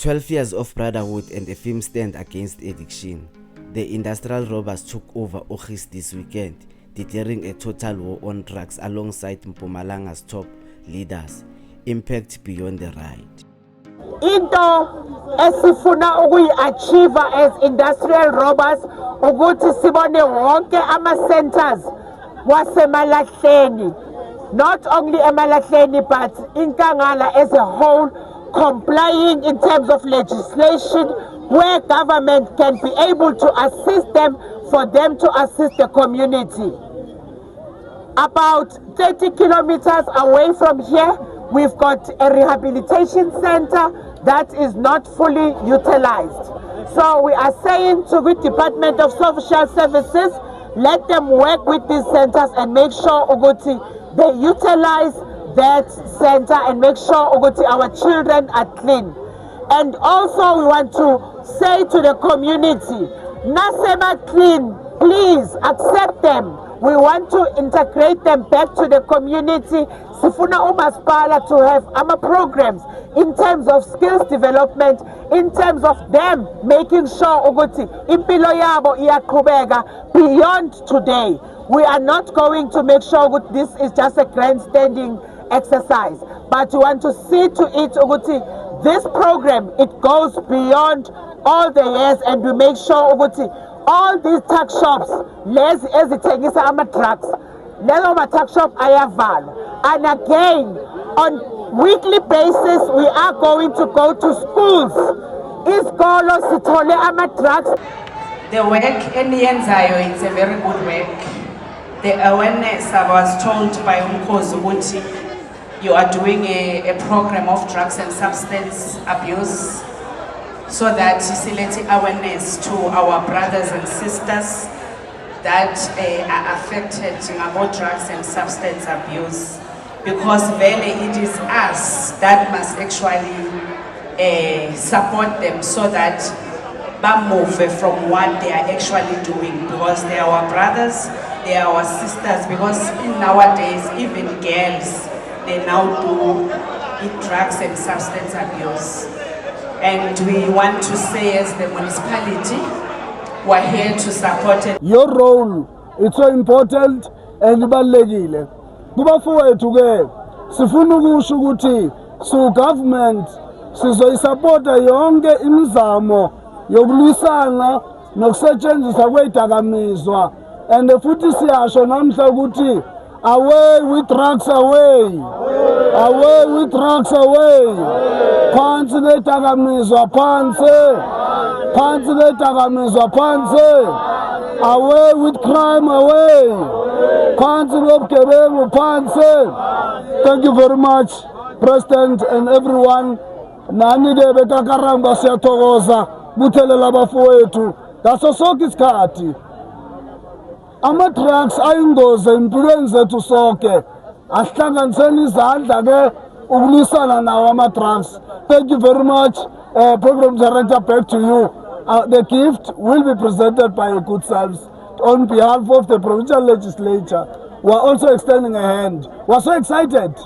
12 years of brotherhood and a firm stand against addiction. The industrial robbers took over Ogies this weekend, declaring a total war on drugs alongside Mpumalanga's top leaders. Impact beyond the ride. Into esifuna ukuyi-achieve as industrial robbers ukuthi sibone wonke ama-centers wasemalahleni, not only emalahleni but inkangala as a whole, complying in terms of legislation where government can be able to assist them for them to assist the community. About 30 kilometers away from here, we've got a rehabilitation center that is not fully utilized. So we are saying to the Department of Social Services, let them work with these centers and make sure Uguti, they utilize that center and make sure Uguti, our children are clean. And also we want to say to the community, Nasema clean, please accept them. We want to integrate them back to the community. Sifuna umasipala to have programs in terms of skills development, in terms of them making sure ukuthi impilo yabo iyaqhubeka beyond today. We are not going to make sure that this is just a grandstanding exercise, but we want to see to it ukuthi this program, it goes beyond all the years, and we make sure ukuthi all these tuck shops, lezi ezithengisa ama-drugs, lezo ma-tuck shop ayavalwa. And again, on weekly basis, we are going to go to schools. Isikolo sithole ama-drugs. The work eniyenzayo is a very good work. The awareness, I was told by Umkhosi ukuthi you are doing a program of drugs and substance abuse, so that let's awareness to our brothers and sisters that are affected about drugs and substance abuse, because really it is us that must actually support them so that they move from what they are actually doing, because they are our brothers, they are our sisters, because nowadays even girls, they now do drugs and substance abuse. And we want to say, as the municipality, we're here to support it. Your role is so important and ibalulekile. Kubafowethu ke sifuna ukusho ukuthi so government sizoyisupporta yonke imizamo yokulwisana nokusetshenziswa kwedakamizwa, and futhi siyasho namhla ukuthi away with drugs, away with drugs, away. Phansi nedakamizwa, phansi nedakamizwa, phansi. Away with crime, away. Phansi nobugebengu, phansi. Thank you very much, President and everyone. Nani ke betakaramba siyathokoza buthelela abafowethu ngaso sonke isikhathi. Ama-drugs ayingozi empilweni zethu sonke. Asihlanganiseni izandla ke ukulwisana nawo ama-drugs. Thank you very much, Program Director, back to you. The gift will be presented by Good Selves on behalf of the provincial legislature. We are also extending a hand. We are so excited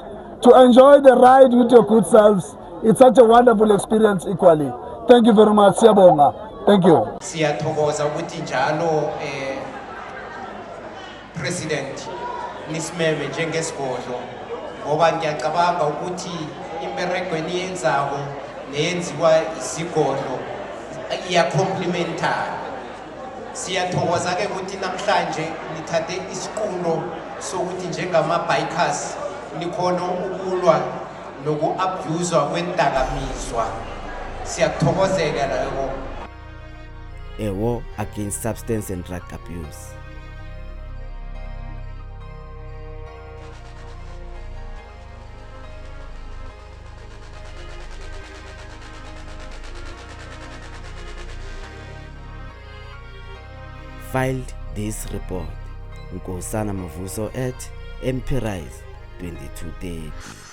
to enjoy the ride with your Good Selves. It's such a wonderful experience equally. Thank you very much, Siyabonga. Thank you. Siyathokoza ukuthi njalo President nisimeme njengesigodlo, ngoba ngiyacabanga ukuthi imberego eniyenzako neyenziwa isigodlo iyacomplementary. Siyathokoza ke ukuthi namhlanje nithathe isiqulo sokuthi njengama-bikers nikhona ukulwa noku-abuswa kwendakamizwa. Siyathokozeka lapho. A war against substance and drug abuse. Filed this report Nkosana Mavuso at MPRise 2230.